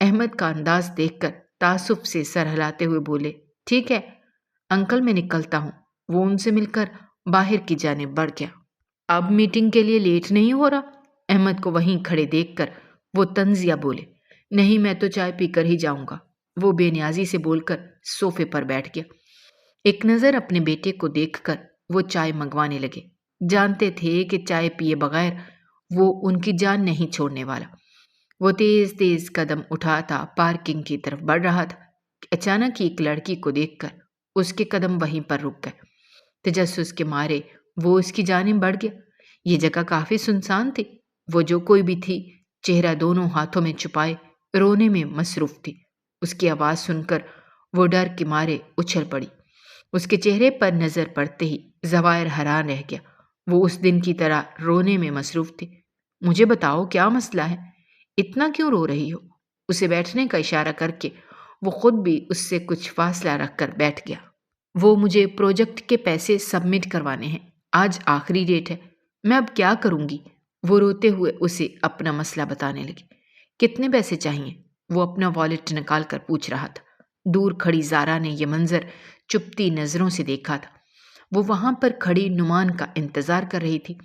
احمد کا انداز دیکھ کر تعصب سے سر ہلاتے ہوئے بولے، ٹھیک ہے انکل، میں نکلتا ہوں۔ وہ ان سے مل کر باہر کی جانب بڑھ گیا۔ اب میٹنگ کے لیے لیٹ نہیں ہو رہا؟ احمد کو وہیں کھڑے دیکھ کر وہ طنزیہ بولے۔ نہیں، میں تو چائے پی کر ہی جاؤں گا، وہ بے نیازی سے بول کر صوفے پر بیٹھ گیا۔ ایک نظر اپنے بیٹے کو دیکھ کر وہ چائے منگوانے لگے۔ جانتے تھے کہ چائے پیے بغیر وہ ان کی جان نہیں چھوڑنے والا۔ وہ تیز تیز قدم اٹھاتا پارکنگ کی طرف بڑھ رہا تھا کہ اچانک ایک لڑکی کو دیکھ کر اس کے قدم وہیں پر رک گئے۔ تجسس کے مارے وہ اس کی جانب بڑھ گیا۔ یہ جگہ کافی سنسان تھی۔ وہ جو کوئی بھی تھی، چہرہ دونوں ہاتھوں میں چھپائے رونے میں مصروف تھی۔ اس کی آواز سن کر وہ ڈر کے مارے اچھل پڑی۔ اس کے چہرے پر نظر پڑتے ہی زوائر حیران رہ گیا۔ وہ اس دن کی طرح رونے میں مصروف تھی۔ مجھے بتاؤ کیا مسئلہ ہے؟ اتنا کیوں رو رہی ہو؟ اسے بیٹھنے کا اشارہ کر کے وہ خود بھی اس سے کچھ فاصلہ رکھ کر بیٹھ گیا۔ وہ مجھے پروجیکٹ کے پیسے سبمٹ کروانے ہیں، آج آخری ڈیٹ ہے، میں اب کیا کروں گی؟ وہ روتے ہوئے اسے اپنا مسئلہ بتانے لگی۔ کتنے پیسے چاہیے؟ وہ اپنا والیٹ نکال کر پوچھ رہا تھا۔ دور کھڑی زارا نے یہ منظر چپتی نظروں سے دیکھا تھا۔ وہ وہاں پر کھڑی نعمان کا انتظار کر رہی تھی،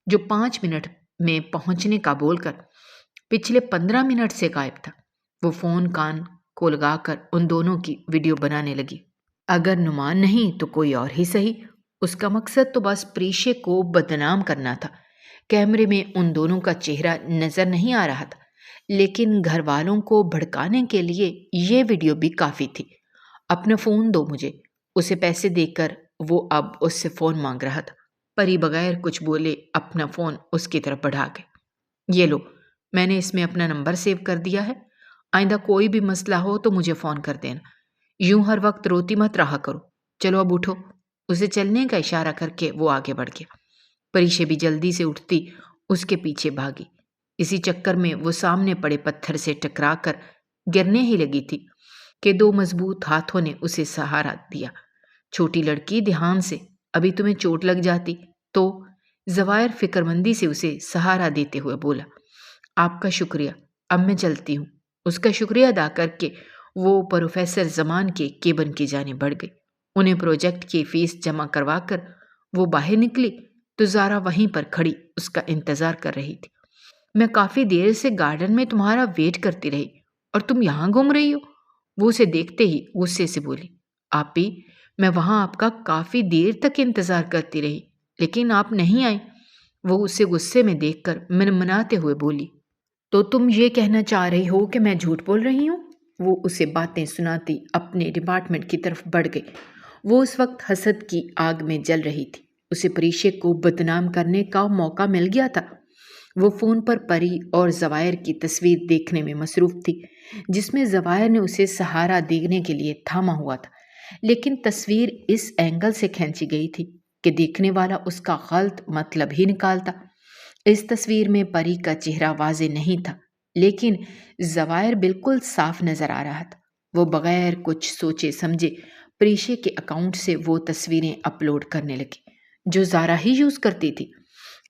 جو 5 منٹ میں پہنچنے کا بول کر پچھلے 15 منٹ سے غائب تھا۔ وہ فون کان کو لگا کر ان دونوں کی ویڈیو بنانے لگی۔ اگر نعمان نہیں تو کوئی اور ہی صحیح، اس کا مقصد تو بس پریشے کو بدنام کرنا تھا۔ کیمرے میں ان دونوں کا چہرہ نظر نہیں آ رہا تھا، لیکن گھر والوں کو بھڑکانے کے لیے یہ ویڈیو بھی کافی تھی۔ اپنا فون دو مجھے، اسے پیسے دے کر وہ اب اس سے فون مانگ رہا تھا۔ پری بغیر کچھ بولے اپنا فون اس کی طرف بڑھا گئے۔ یہ لو، میں نے اس میں اپنا نمبر سیو کر دیا ہے، آئندہ کوئی بھی مسئلہ ہو تو مجھے فون کر دینا، یوں ہر وقت روتی مت رہا کرو۔ چلو اب اٹھو۔ اسے چلنے کا اشارہ کر کے وہ آگے بڑھ گیا۔ پریشے بھی جلدی سے اٹھتی اس کے پیچھے بھاگی۔ اسی چکر میں وہ سامنے پڑے پتھر سے ٹکرا کر گرنے ہی لگی تھی کہ 2 مضبوط ہاتھوں نے اسے سہارا دیا۔ چھوٹی لڑکی، دھیان سے، ابھی تمہیں چوٹ لگ جاتی تو؟ زوائر فکر مندی سے اسے سہارا دیتے ہوئے بولا۔ آپ کا شکریہ، اب میں چلتی ہوں۔ اس کا شکریہ ادا کر کے وہ پروفیسر زمان کے کیبن کی جانب بڑھ گئی۔ انہیں پروجیکٹ کی فیس جمع کروا کر وہ باہر نکلی تو زارا وہیں پر کھڑی اس کا انتظار کر رہی تھی۔ میں کافی دیر سے گارڈن میں تمہارا ویٹ کرتی رہی اور تم یہاں گھوم رہی ہو؟ وہ اسے دیکھتے ہی غصے سے بولی، آپی میں وہاں آپ کا کافی دیر تک انتظار کرتی رہی لیکن آپ نہیں آئی۔ وہ اسے غصے میں دیکھ کر منمناتے ہوئے بولی، تو تم یہ کہنا چاہ رہی ہو کہ میں جھوٹ بول رہی ہوں؟ وہ اسے باتیں سناتی اپنے ڈپارٹمنٹ کی طرف بڑھ گئی۔ وہ اس وقت حسد کی آگ میں جل رہی تھی۔ اسے پریشے کو بدنام کرنے کا موقع مل گیا تھا۔ وہ فون پر پری اور زوائر کی تصویر دیکھنے میں مصروف تھی جس میں زوائر نے اسے سہارا دینے کے لیے تھاما ہوا تھا، لیکن تصویر اس اینگل سے کھینچی گئی تھی کہ دیکھنے والا اس کا غلط مطلب ہی نکالتا۔ اس تصویر میں پری کا چہرہ واضح نہیں تھا لیکن زوائر بالکل صاف نظر آ رہا تھا۔ وہ بغیر کچھ سوچے سمجھے پریشے کے اکاؤنٹ سے وہ تصویریں اپلوڈ کرنے لگی جو زارا ہی یوز کرتی تھی۔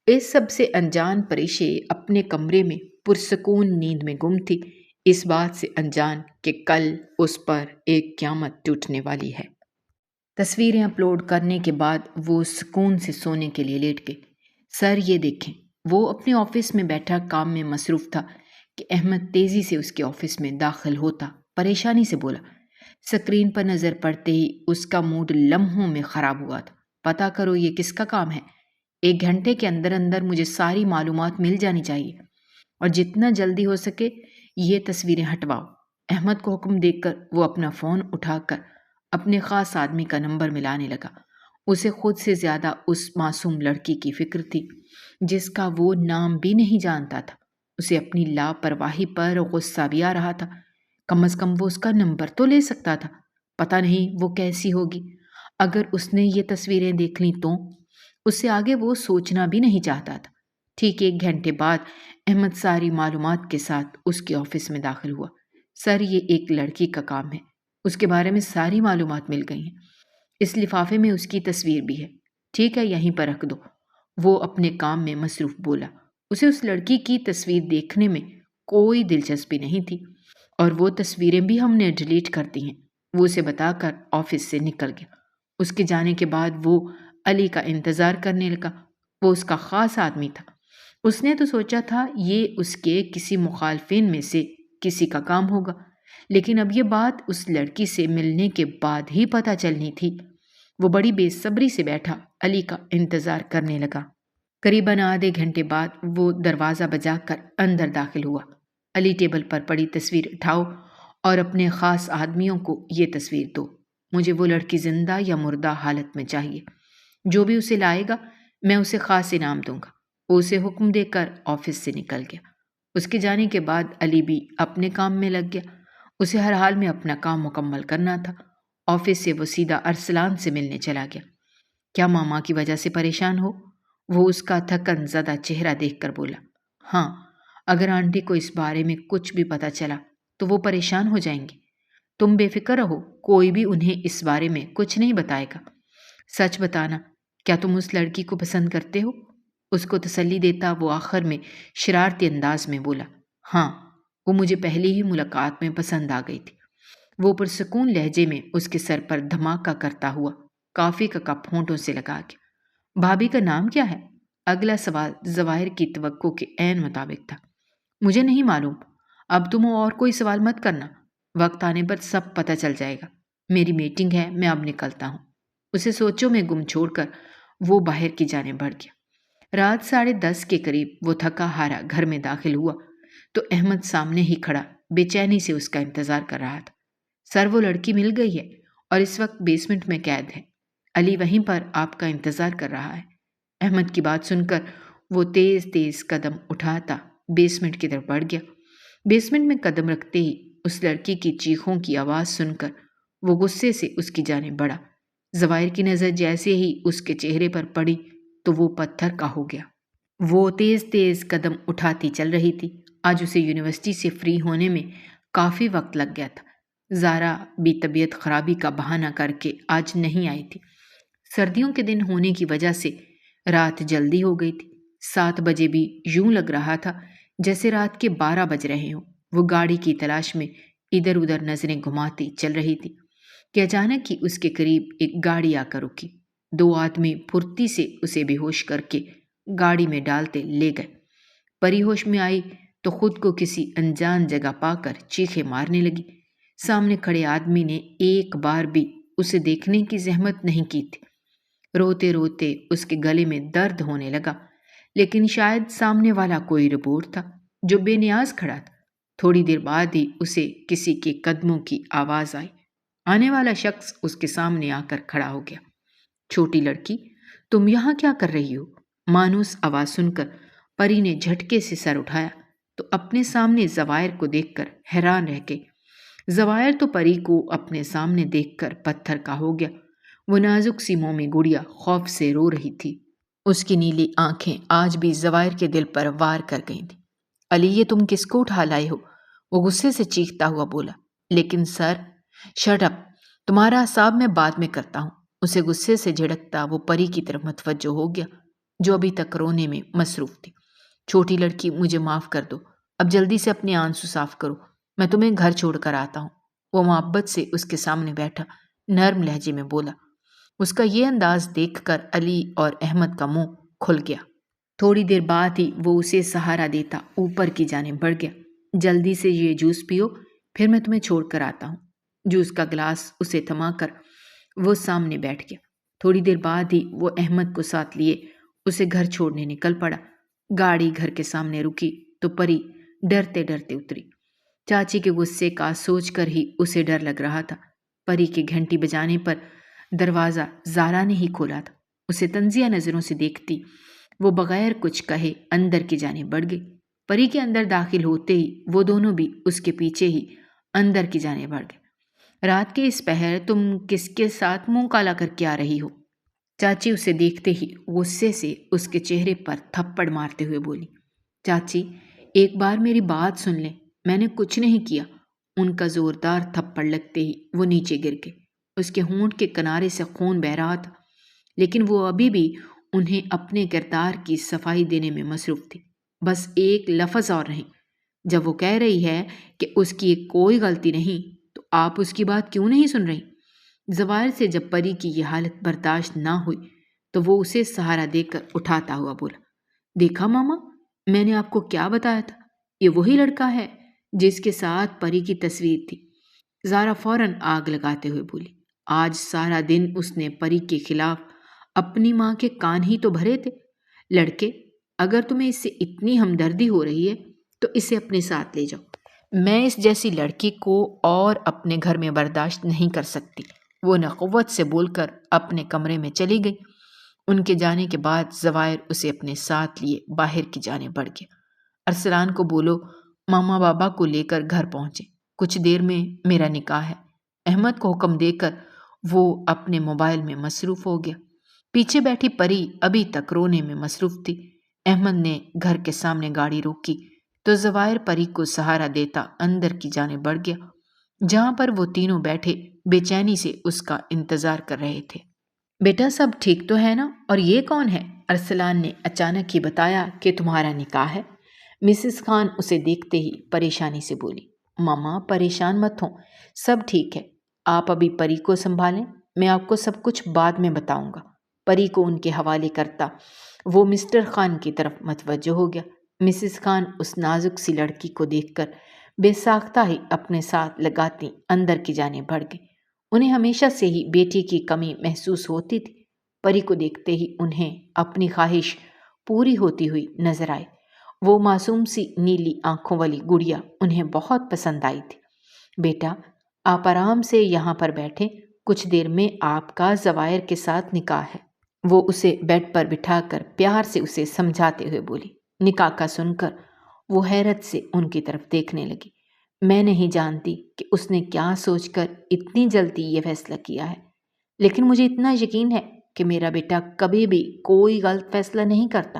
اس سب سے انجان پریشے اپنے کمرے میں پرسکون نیند میں گم تھی، اس بات سے انجان کہ کل اس پر ایک قیامت ٹوٹنے والی ہے۔ تصویریں اپلوڈ کرنے کے بعد وہ سکون سے سونے کے لیے لیٹ گئی۔ سر یہ دیکھیں۔ وہ اپنے آفس میں بیٹھا کام میں مصروف تھا کہ احمد تیزی سے اس کے آفس میں داخل ہوتا پریشانی سے بولا۔ سکرین پر نظر پڑتے ہی اس کا موڈ لمحوں میں خراب ہوا تھا۔ پتہ کرو یہ کس کا کام ہے؟ 1 گھنٹے کے اندر اندر مجھے ساری معلومات مل جانی چاہیے اور جتنا جلدی ہو سکے یہ تصویریں ہٹواؤ۔ احمد کو حکم دے کر وہ اپنا فون اٹھا کر اپنے خاص آدمی کا نمبر ملانے لگا۔ اسے خود سے زیادہ اس معصوم لڑکی کی فکر تھی جس کا وہ نام بھی نہیں جانتا تھا۔ اسے اپنی لاپرواہی پر غصہ بھی آ رہا تھا۔ کم از کم وہ اس کا نمبر تو لے سکتا تھا۔ پتہ نہیں وہ کیسی ہوگی۔ اگر اس نے یہ تصویریں دیکھ لیں تو اس سے آگے وہ سوچنا بھی نہیں چاہتا تھا۔ ٹھیک 1 گھنٹے بعد احمد ساری معلومات کے ساتھ اس کے آفس میں داخل ہوا۔ سر یہ ایک لڑکی کا کام ہے، اس کے بارے میں ساری معلومات مل گئی ہیں۔ اس لفافے میں اس کی تصویر بھی ہے۔ ٹھیک ہے یہیں پر رکھ دو۔ وہ اپنے کام میں مصروف بولا۔ اسے اس لڑکی کی تصویر دیکھنے میں کوئی دلچسپی نہیں تھی اور وہ تصویریں بھی ہم نے ڈیلیٹ کر دی ہیں۔ وہ اسے بتا کر آفس سے نکل گیا۔ اس کے جانے کے بعد وہ علی کا انتظار کرنے لگا۔ وہ اس کا خاص آدمی تھا۔ اس نے تو سوچا تھا یہ اس کے کسی مخالفین میں سے کسی کا کام ہوگا، لیکن اب یہ بات اس لڑکی سے ملنے کے بعد ہی پتہ چلنی تھی۔ وہ بڑی بے صبری سے بیٹھا علی کا انتظار کرنے لگا۔ قریباً آدھے گھنٹے بعد وہ دروازہ بجا کر اندر داخل ہوا۔ علی ٹیبل پر پڑی تصویر اٹھاؤ اور اپنے خاص آدمیوں کو یہ تصویر دو۔ مجھے وہ لڑکی زندہ یا مردہ حالت میں چاہیے۔ جو بھی اسے لائے گا میں اسے خاص انعام دوں گا۔ وہ اسے حکم دے کر آفس سے نکل گیا۔ اس کے جانے کے بعد علی بھی اپنے کام میں لگ گیا۔ اسے ہر حال میں اپنا کام مکمل کرنا تھا۔ آفس سے وہ سیدھا ارسلان سے ملنے چلا گیا۔ کیا ماما کی وجہ سے پریشان ہو؟ وہ اس کا تھکن زدہ چہرہ دیکھ کر بولا۔ ہاں، اگر آنٹی کو اس بارے میں کچھ بھی پتہ چلا تو وہ پریشان ہو جائیں گی۔ تم بے فکر رہو، کوئی بھی انہیں اس بارے میں کچھ نہیں بتائے گا۔ سچ بتانا، کیا تم اس لڑکی کو پسند کرتے ہو؟ اس کو تسلی دیتا وہ آخر میں شرارتی انداز میں بولا۔ ہاں، وہ مجھے پہلی ہی ملاقات میں پسند آ گئی تھی۔ وہ پرسکون لہجے میں اس کے سر پر دھماکہ کرتا ہوا کافی کا کپ ہونٹوں سے لگا گیا۔ بھابھی کا نام کیا ہے؟ اگلا سوال زواہر کی توقع کے عین مطابق تھا۔ مجھے نہیں معلوم۔ اب تم اور کوئی سوال مت کرنا، وقت آنے پر سب پتہ چل جائے گا۔ میری میٹنگ ہے، میں اب نکلتا ہوں۔ اسے سوچوں میں گم چھوڑ کر وہ باہر کی جانب بڑھ گیا۔ رات 10:30 کے قریب وہ تھکا ہارا گھر میں داخل ہوا تو احمد سامنے ہی کھڑا بے چینی سے اس کا انتظار کر رہا تھا۔ سر وہ لڑکی مل گئی ہے اور اس وقت بیسمنٹ میں قید ہے۔ علی وہیں پر آپ کا انتظار کر رہا ہے۔ احمد کی بات سن کر وہ تیز تیز قدم اٹھاتا بیسمنٹ کی طرف بڑھ گیا۔ بیسمنٹ میں قدم رکھتے ہی اس لڑکی کی چیخوں کی آواز سن کر وہ غصے سے اس کی جانب بڑھا۔ زوائر کی نظر جیسے ہی اس کے چہرے پر پڑی تو وہ پتھر کا ہو گیا۔ وہ تیز تیز قدم اٹھاتی چل رہی تھی۔ آج اسے یونیورسٹی سے فری ہونے میں کافی وقت لگ گیا تھا۔ زارا بھی طبیعت خرابی کا بہانہ کر کے آج نہیں آئی تھی۔ سردیوں کے دن ہونے کی وجہ سے رات جلدی ہو گئی تھی۔ 7 بجے بھی یوں لگ رہا تھا جیسے رات کے 12 بج رہے ہوں۔ وہ گاڑی کی تلاش میں ادھر ادھر نظریں گھماتی چل رہی تھی کہ اچانک ہی اس کے قریب ایک گاڑی آ کر رکی۔ 2 آدمی پھرتی سے اسے بے ہوش کر کے گاڑی میں ڈالتے لے گئے۔ پری ہوش میں آئی تو خود کو کسی انجان جگہ پا کر چیخیں مارنے لگی۔ سامنے کھڑے آدمی نے ایک بار بھی اسے دیکھنے کی زحمت نہیں کی تھی۔ روتے روتے اس کے گلے میں درد ہونے لگا، لیکن شاید سامنے والا کوئی رپورٹ تھا جو بے نیاز کھڑا تھا۔ تھوڑی دیر بعد ہی اسے کسی کے قدموں کی آواز آئی۔ آنے والا شخص اس کے سامنے آ کر کھڑا ہو گیا۔ چھوٹی لڑکی، تم یہاں کیا کر رہی ہو؟ مانوس آواز سن کر پری نے جھٹکے سے سر اٹھایا تو اپنے سامنے زوائر کو دیکھ کر حیران رہ گئی۔ زوائر تو پری کو اپنے سامنے دیکھ کر پتھر کا ہو گیا۔ وہ نازک سی مومی گڑیا خوف سے رو رہی تھی۔ اس کی نیلی آنکھیں آج بھی زوائر کے دل پر وار کر گئی تھیں۔ علی، یہ تم کس کو اٹھا لائے ہو؟ وہ غصے سے چیختا ہوا بولا۔ لیکن سر، شٹ اپ، تمہارا حساب میں بعد میں کرتا ہوں۔ اسے غصے سے جھڑکتا وہ پری کی طرف متوجہ ہو گیا جو ابھی تک رونے میں مصروف تھی۔ چھوٹی لڑکی، مجھے معاف کر دو، اب جلدی سے اپنے آنسو صاف کرو، میں تمہیں گھر چھوڑ کر آتا ہوں۔ وہ محبت سے اس کے سامنے بیٹھا نرم لہجے میں بولا۔ اس کا یہ انداز دیکھ کر علی اور احمد کا منہ کھل گیا۔ تھوڑی دیر بعد ہی وہ اسے سہارا دیتا اوپر کی جانب بڑھ گیا۔ جلدی سے یہ جوس پیو، پھر میں تمہیں چھوڑ کر آتا ہوں۔ جوس کا گلاس اسے تھما کر وہ سامنے بیٹھ گیا۔ تھوڑی دیر بعد ہی وہ احمد کو ساتھ لیے اسے گھر چھوڑنے نکل پڑا۔ گاڑی گھر کے سامنے رکی تو پری ڈرتے ڈرتے اتری۔ چاچی کے غصے کا سوچ کر ہی اسے ڈر لگ رہا تھا۔ پری کی گھنٹی بجانے پر دروازہ زارا نے ہی کھولا تھا۔ اسے طنزیہ نظروں سے دیکھتی وہ بغیر کچھ کہے اندر کی جانب بڑھ گئی۔ پری کے اندر داخل ہوتے ہی وہ دونوں بھی اس کے پیچھے ہی اندر کی جانب بڑھ گئے۔ رات کے اس پہر تم کس کے ساتھ منہ کالا کر کے آ رہی ہو؟ چاچی اسے دیکھتے ہی غصے سے اس کے چہرے پر تھپڑ مارتے ہوئے بولی۔ چاچی، ایک بار میری بات سن لیں، میں نے کچھ نہیں کیا۔ ان کا زوردار تھپڑ لگتے ہی وہ نیچے گر گئے۔ اس کے ہونٹ کے کنارے سے خون بہہ رہا تھا، لیکن وہ ابھی بھی انہیں اپنے کردار کی صفائی دینے میں مصروف تھی۔ بس ایک لفظ اور نہیں۔ جب وہ کہہ رہی ہے کہ اس کی کوئی غلطی نہیں تو آپ اس کی بات کیوں نہیں سن رہی؟ زوائر سے جب پری کی یہ حالت برداشت نہ ہوئی تو وہ اسے سہارا دے کر اٹھاتا ہوا بولا۔ دیکھا ماما، میں نے آپ کو کیا بتایا تھا، یہ وہی لڑکا ہے جس کے ساتھ پری کی تصویر تھی۔ زارا فوراً آگ لگاتے ہوئے بولی۔ آج سارا دن اس نے پری کے خلاف اپنی ماں کے کان ہی تو بھرے تھے۔ لڑکے، اگر تمہیں اس سے اتنی ہمدردی ہو رہی ہے تو اسے اپنے ساتھ لے جاؤ۔ میں اس جیسی لڑکی کو اور اپنے گھر میں برداشت نہیں کر سکتی۔ وہ نخوت سے بول کر اپنے کمرے میں چلی گئی۔ ان کے جانے کے بعد زوائر اسے اپنے ساتھ لیے باہر کی جانب بڑھ گیا۔ ارسلان کو بولو ماما بابا کو لے کر گھر پہنچے، کچھ دیر میں میرا نکاح ہے۔ احمد کو حکم دے کر وہ اپنے موبائل میں مصروف ہو گیا۔ پیچھے بیٹھی پری ابھی تک رونے میں مصروف تھی۔ احمد نے گھر کے سامنے گاڑی روکی تو زوائر پری کو سہارا دیتا اندر کی جانب بڑھ گیا، جہاں پر وہ تینوں بیٹھے بے چینی سے اس کا انتظار کر رہے تھے۔ بیٹا، سب ٹھیک تو ہے نا؟ اور یہ کون ہے؟ ارسلان نے اچانک ہی بتایا کہ تمہارا نکاح ہے۔ مسز خان اسے دیکھتے ہی پریشانی سے بولی۔ ماما، پریشان مت ہوں، سب ٹھیک ہے۔ آپ ابھی پری کو سنبھالیں، میں آپ کو سب کچھ بعد میں بتاؤں گا۔ پری کو ان کے حوالے کرتا وہ مسٹر خان کی طرف متوجہ ہو گیا۔ مسز خان اس نازک سی لڑکی کو دیکھ کر بے ساختہ ہی اپنے ساتھ لگاتی اندر کی جانب بڑھ گئی۔ انہیں ہمیشہ سے ہی بیٹی کی کمی محسوس ہوتی تھی۔ پری کو دیکھتے ہی انہیں اپنی خواہش پوری ہوتی ہوئی نظر آئی۔ وہ معصوم سی نیلی آنکھوں والی گڑیا انہیں بہت پسند آئی تھی۔ بیٹا، آپ آرام سے یہاں پر بیٹھیں، کچھ دیر میں آپ کا زوائر کے ساتھ نکاح ہے۔ وہ اسے بیڈ پر بٹھا کر پیار سے اسے سمجھاتے ہوئے بولی۔ نکاح کا سن کر وہ حیرت سے ان کی طرف دیکھنے لگی۔ میں نہیں جانتی کہ اس نے کیا سوچ کر اتنی جلدی یہ فیصلہ کیا ہے، لیکن مجھے اتنا یقین ہے کہ میرا بیٹا کبھی بھی کوئی غلط فیصلہ نہیں کرتا۔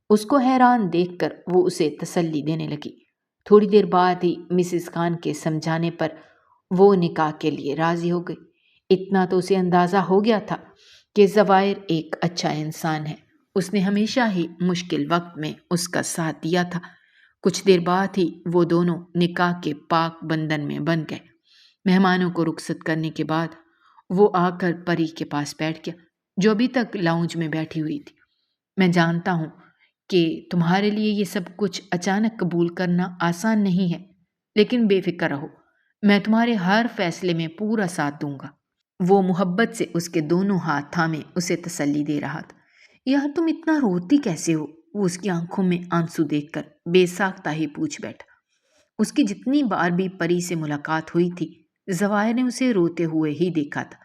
اس کو حیران دیکھ کر وہ اسے تسلی دینے لگی۔ تھوڑی دیر بعد ہی مسز خان کے سمجھانے پر وہ نکاح کے لیے راضی ہو گئی۔ اتنا تو اسے اندازہ ہو گیا تھا کہ زوائر ایک اچھا انسان ہے۔ اس نے ہمیشہ ہی مشکل وقت میں اس کا ساتھ دیا تھا۔ کچھ دیر بعد ہی وہ دونوں نکاح کے پاک بندھن میں بندھ گئے۔ مہمانوں کو رخصت کرنے کے بعد وہ آ کر پری کے پاس بیٹھ گیا جو ابھی تک لاؤنج میں بیٹھی ہوئی تھی۔ میں جانتا ہوں کہ تمہارے لیے یہ سب کچھ اچانک قبول کرنا آسان نہیں ہے، لیکن بے فکر رہو، میں تمہارے ہر فیصلے میں پورا ساتھ دوں گا۔ وہ محبت سے اس کے دونوں ہاتھ تھامے اسے تسلی دے رہا تھا۔ یار تم اتنا روتی کیسے ہو؟ وہ اس کی آنکھوں میں آنسو دیکھ کر بے ساختہ ہی پوچھ بیٹھا۔ اس کی جتنی بار بھی پری سے ملاقات ہوئی تھی، زوائر نے اسے روتے ہوئے ہی دیکھا تھا۔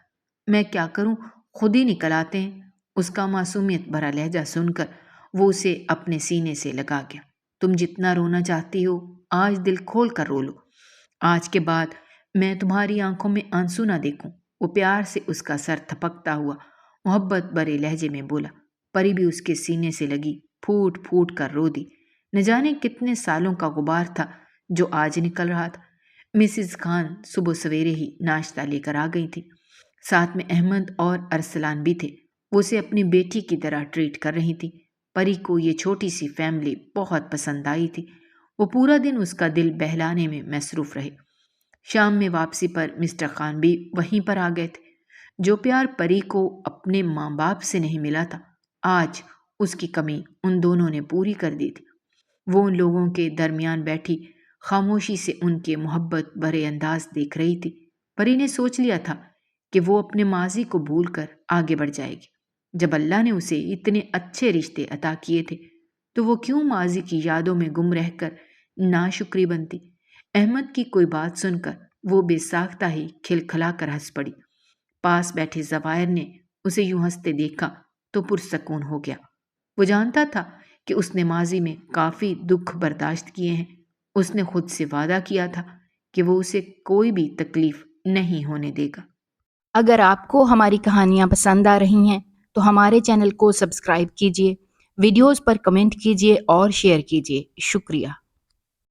میں کیا کروں، خود ہی نکل آتے ہیں۔ اس کا معصومیت بھرا لہجہ سن کر وہ اسے اپنے سینے سے لگا گیا۔ تم جتنا رونا چاہتی ہو آج دل کھول کر رو لو۔ آج کے بعد میں تمہاری آنکھوں میں آنسو نہ دیکھوں۔ وہ پیار سے اس کا سر تھپکتا ہوا محبت بھرے لہجے میں بولا۔ پری بھی اس کے سینے سے لگی پھوٹ پھوٹ کر رو دی۔ نہ جانے کتنے سالوں کا غبار تھا جو آج نکل رہا تھا۔ مسز خان صبح سویرے ہی ناشتہ لے کر آ گئی تھی۔ ساتھ میں احمد اور ارسلان بھی تھے۔ وہ اسے اپنی بیٹی کی طرح ٹریٹ کر رہی تھی۔ پری کو یہ چھوٹی سی فیملی بہت پسند آئی تھی۔ وہ پورا دن اس کا دل بہلانے میں مصروف رہے۔ شام میں واپسی پر مسٹر خان بھی وہیں پر آ گئے تھے۔ جو پیار پری کو اپنے ماں باپ سے نہیں ملا تھا، آج اس کی کمی ان دونوں نے پوری کر دی تھی۔ وہ ان لوگوں کے درمیان بیٹھی خاموشی سے ان کے محبت بھرے انداز دیکھ رہی تھی۔ پری نے سوچ لیا تھا کہ وہ اپنے ماضی کو بھول کر آگے بڑھ جائے گی۔ جب اللہ نے اسے اتنے اچھے رشتے عطا کیے تھے تو وہ کیوں ماضی کی یادوں میں گم رہ کر ناشکری بنتی۔ احمد کی کوئی بات سن کر وہ بے ساختہ ہی کھلکھلا کر ہنس پڑی۔ پاس بیٹھے زوائر نے اسے یوں ہنستے دیکھا تو پرسکون ہو گیا۔ وہ جانتا تھا کہ اس نے ماضی میں کافی دکھ برداشت کیے ہیں۔ اس نے خود سے وعدہ کیا تھا کہ وہ اسے کوئی بھی تکلیف نہیں ہونے دے گا۔ اگر آپ کو ہماری کہانیاں پسند آ رہی ہیں تو ہمارے چینل کو سبسکرائب کیجیے، ویڈیوز پر کمنٹ کیجیے اور شیئر کیجیے۔ شکریہ۔